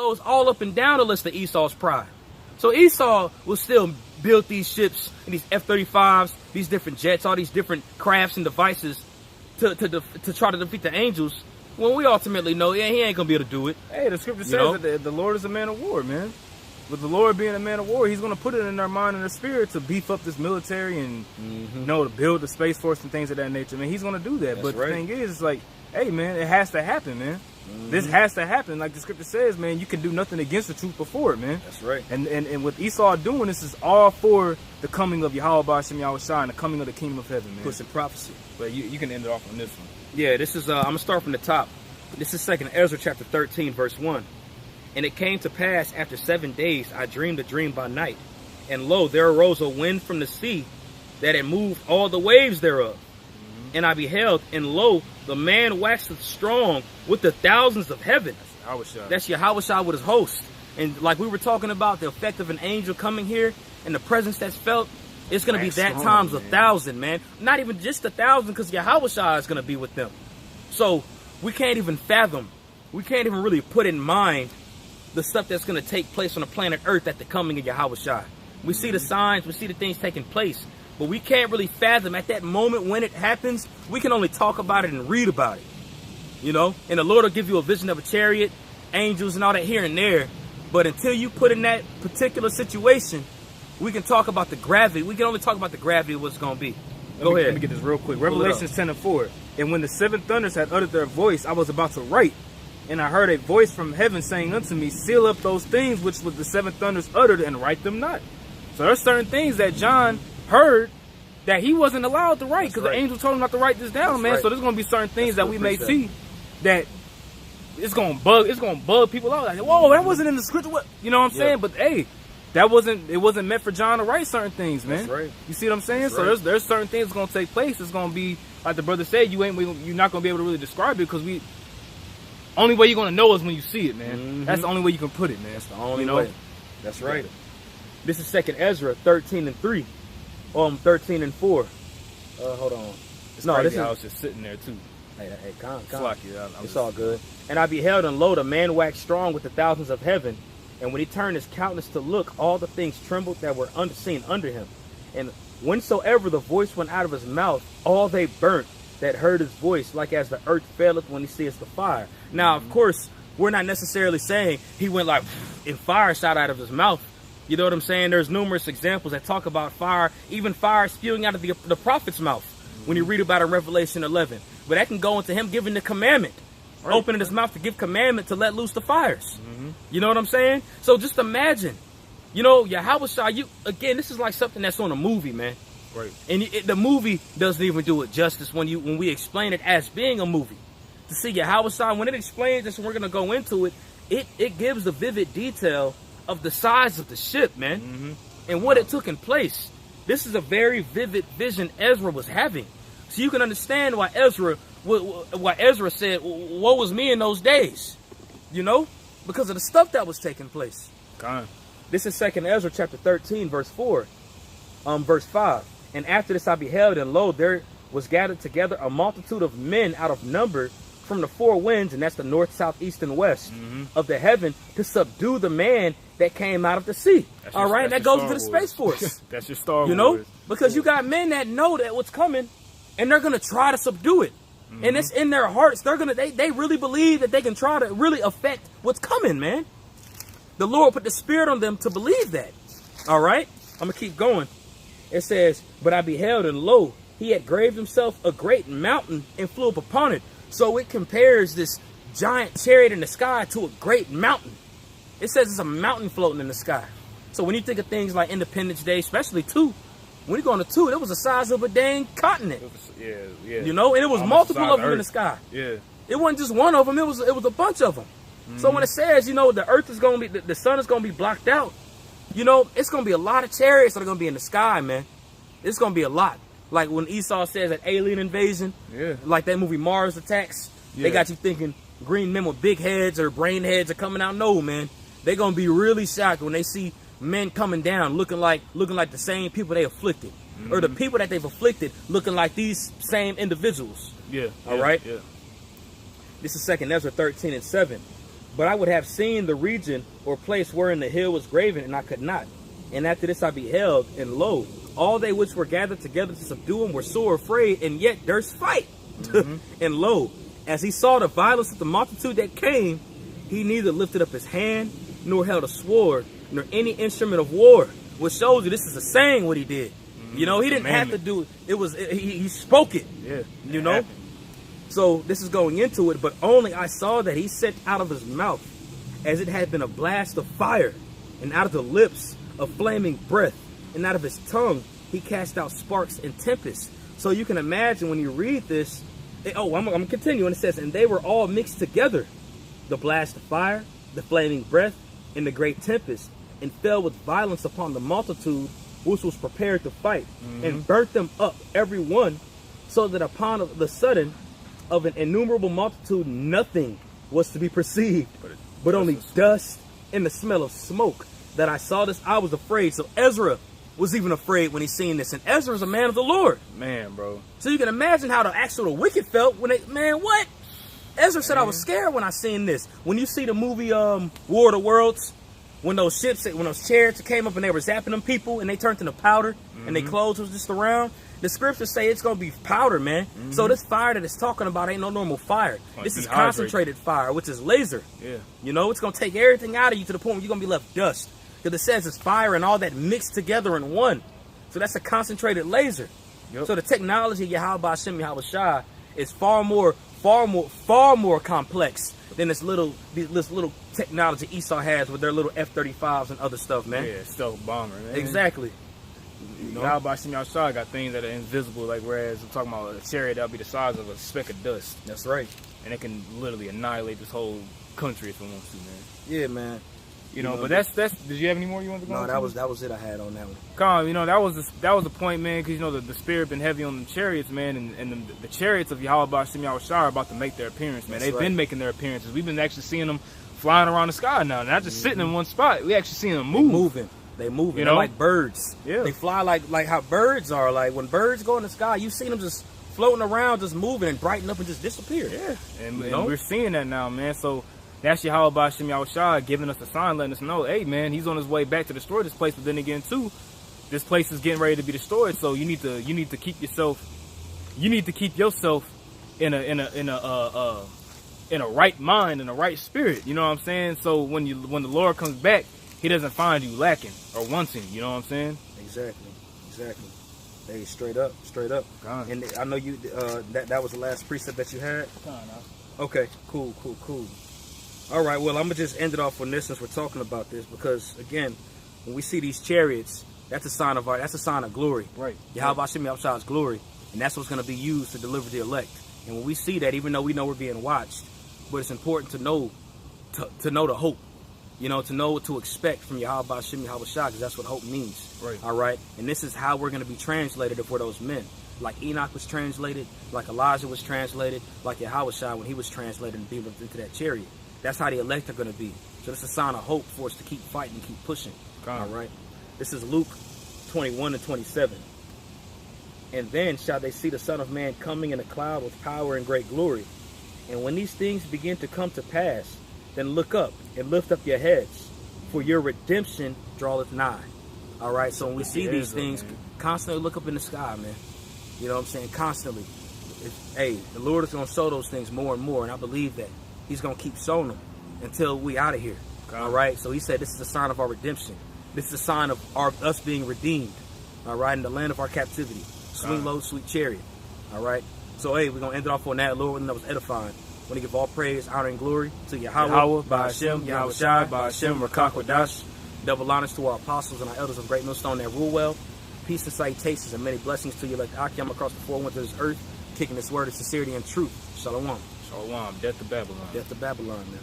goes all up and down the list of Esau's pride. So Esau will still build these ships and these F-35s, these different jets, all these different crafts and devices to try to defeat the angels. When we ultimately know, yeah, he ain't gonna be able to do it. Hey, the scripture says that the Lord is a man of war, man. With the Lord being a man of war, he's gonna put it in their mind and their spirit to beef up this military and to build the Space Force and things of that nature. Man, he's gonna do that. But the thing is, it's like, hey, man, it has to happen, man. This has to happen. Like the scripture says, man, you can do nothing against the truth before it, man. That's right. And with Esau doing this is all for the coming of Yahawah Yahawashi and the coming of the kingdom of heaven, man. Pushing prophecy. But you can end it off on this one. Yeah, this is, I'm going to start from the top. This is 2nd Ezra chapter 13, verse 1. And it came to pass after 7 days, I dreamed a dream by night. And lo, there arose a wind from the sea that had moved all the waves thereof. And I beheld, and lo, the man waxeth strong with the thousands of heaven. That's Yahawashi with his host. And like we were talking about, the effect of an angel coming here and the presence that's felt, it's going to be that times 1,000, man. Not even just 1,000, because Yahawashi is going to be with them. So we can't even fathom. We can't even really put in mind the stuff that's going to take place on the planet Earth at the coming of Yahawashi. We see the signs, we see the things taking place, but we can't really fathom at that moment when it happens. We can only talk about it and read about it, you know? And the Lord will give you a vision of a chariot, angels and all that here and there. But until you put in that particular situation, we can talk about the gravity. We can only talk about the gravity of what's going to be. Go ahead. Let me get this real quick. Revelation 10:4. And when the 7 thunders had uttered their voice, I was about to write. And I heard a voice from heaven saying unto me, seal up those things which with the 7 thunders uttered, and write them not. So there's certain things that John heard that he wasn't allowed to write, because the angel told him not to write this down, man. So there's going to be certain things that we may see that it's going to bug people out. Like, whoa, that wasn't in the scripture. What? You know what I'm saying? But hey, it wasn't meant for John to write certain things, man. That's right. You see what I'm saying? So there's certain things that's going to take place. It's going to be, like the brother said, you're not going to be able to really describe it, because only way you're going to know is when you see it, man. That's the only way you can put it, man. That's the only way. That's right. This is 2nd Ezra 13:3. 13:4. Hold on. I was just sitting there too. Hey, calm. It's all good. And I beheld, and lo, the man waxed strong with the thousands of heaven. And when he turned his countenance to look, all the things trembled that were unseen under him. And whensoever the voice went out of his mouth, all they burnt that heard his voice, like as the earth faileth when he seeth the fire. Now, of course, we're not necessarily saying he went like, and fire shot out of his mouth. You know what I'm saying? There's numerous examples that talk about fire, even fire spewing out of the prophet's mouth when you read about it in Revelation 11. But that can go into him giving the commandment, opening his mouth to give commandment to let loose the fires. You know what I'm saying? So just imagine, you know, Yahawashi, again, this is like something that's on a movie, man. Right. And the movie doesn't even do it justice when we explain it as being a movie. To see Yahawashi, when it explains this, and we're going to go into it, it gives the vivid detail of the size of the ship, man, and what it took in place. This is a very vivid vision Ezra was having. So you can understand why Ezra said, woe was me in those days, you know, because of the stuff that was taking place. This is 2nd Ezra chapter 13, verse 4, verse 5. And after this I beheld, and lo, there was gathered together a multitude of men out of number from the 4 winds, and that's the north, south, east, and west of the heaven, to subdue the man that came out of the sea. All right, that goes into the Space Force. That's your Star Wars. You know, because you got men that know that what's coming, and they're gonna try to subdue it, and it's in their hearts. They really believe that they can try to really affect what's coming, man. The Lord put the spirit on them to believe that. All right, I'm gonna keep going. It says, but I beheld, and lo, he had graved himself a great mountain and flew up upon it. So it compares this giant chariot in the sky to a great mountain. It says it's a mountain floating in the sky. So when you think of things like Independence Day, especially 2, when you go on to 2, it was the size of a dang continent. Yeah. You know, and it was multiple of them in the sky. Yeah. It wasn't just one of them. It was a bunch of them. So when it says, you know, the earth is going to be, the sun is going to be blocked out, you know, it's going to be a lot of chariots that are going to be in the sky, man. It's going to be a lot. Like when Esau says that alien invasion, like that movie Mars Attacks, they got you thinking green men with big heads or brain heads are coming out. No, man. They're going to be really shocked when they see men coming down looking like the same people they afflicted. Or the people that they've afflicted looking like these same individuals. All right? Yeah. This is 2nd Ezra 13:7. But I would have seen the region or place wherein the hill was graven, and I could not. And after this I beheld, and lo, all they which were gathered together to subdue him were sore afraid, and yet durst fight. And lo, as he saw the violence of the multitude that came, he neither lifted up his hand, nor held a sword, nor any instrument of war. Which shows you this is a saying what he did. You know, he didn't have to do it. It was he spoke it. Yeah. You know? Happened. So this is going into it, but only I saw that he sent out of his mouth, as it had been a blast of fire, and out of the lips a flaming breath, and out of his tongue he cast out sparks and tempests. So you can imagine when you read this, I'm going to continue, and it says, and they were all mixed together, the blast of fire, the flaming breath, and the great tempest, and fell with violence upon the multitude which was prepared to fight, and burnt them up every one, so that upon the sudden of an innumerable multitude nothing was to be perceived, but only dust and the smell of smoke. That I saw this, I was afraid. So Ezra was even afraid when he seen this, and Ezra's a man of the Lord. Man, bro. So you can imagine how the wicked felt when they, man, what? Ezra said, I was scared when I seen this. When you see the movie War of the Worlds, when those chariots came up and they were zapping them people and they turned into powder and their clothes was just around, the scriptures say it's going to be powder, man. So this fire that it's talking about ain't no normal fire. This is concentrated fire, which is laser. Yeah. You know, it's going to take everything out of you to the point where you're going to be left dust. Because it says it's fire and all that mixed together in one. So that's a concentrated laser. Yep. So the technology of Yahawashi is far more complex than this little technology Esau has with their little F-35s and other stuff, man. Yeah, stealth bomber, man. Exactly. You know, Yahawashi got things that are invisible, like whereas I'm talking about a chariot that'll be the size of a speck of dust. That's right. And it can literally annihilate this whole country if it wants to, man. Yeah, man. You know, but that's. Did you have any more you wanted to go? No, that was it. I had on that one. Calm, you know, that was the point, man. Because you know the spirit been heavy on the chariots, man, and the chariots of Yahawashi are about to make their appearance, man. They've been making their appearances. We've been actually seeing them flying around the sky now, not just sitting in one spot. We actually seeing them move. They moving. You know, they're like birds. Yeah, they fly like how birds are. Like when birds go in the sky, you see them just floating around, just moving and brighten up and just disappear. Yeah, and we're seeing that now, man. So that's Yahawashi giving us a sign, letting us know, hey, man, he's on his way back to destroy this place. But then again, too, this place is getting ready to be destroyed. So you need to keep yourself in a right mind and a right spirit. You know what I'm saying? So when the Lord comes back, he doesn't find you lacking or wanting. You know what I'm saying? Exactly. Hey, straight up. God. And I know you. That was the last precept that you had. Okay. Cool. All right. Well, I'm gonna just end it off on this since we're talking about this, because again, when we see these chariots, that's a sign of glory. Right. Yahawashi glory, and that's what's gonna be used to deliver the elect. And when we see that, even though we know we're being watched, but it's important to know the hope. You know, to know what to expect from Yahawashi, because that's what hope means. Right. All right. And this is how we're going to be translated if we're those men. Like Enoch was translated, like Elijah was translated, like Yahawashi when he was translated and beamed into that chariot. That's how the elect are going to be. So this is a sign of hope for us to keep fighting and keep pushing. All right. This is Luke 21:27. And then shall they see the Son of Man coming in a cloud with power and great glory. And when these things begin to come to pass, then look up and lift up your heads, for your redemption draweth nigh. All right, so when we see these things, constantly look up in the sky, man. You know what I'm saying? Constantly. Hey, the Lord is going to show those things more and more, and I believe that he's going to keep showing them until we out of here. All right, so he said this is a sign of our redemption. This is a sign of us being redeemed, all right, in the land of our captivity. Swing low, sweet chariot. All right, so hey, we're going to end it off on that. Lord, that was edifying. I want to give all praise, honor, and glory to Yahawah, Ba'ashem, Yahawashi, Ba'ashem, Rakakwadash. Double honors to our apostles and our elders of Great Millstone that rule well. Peace and salutations and many blessings to you like Akim across the four winds of this earth, kicking this word of sincerity and truth. Shalom. Shalom. Death to Babylon. Death to Babylon, man.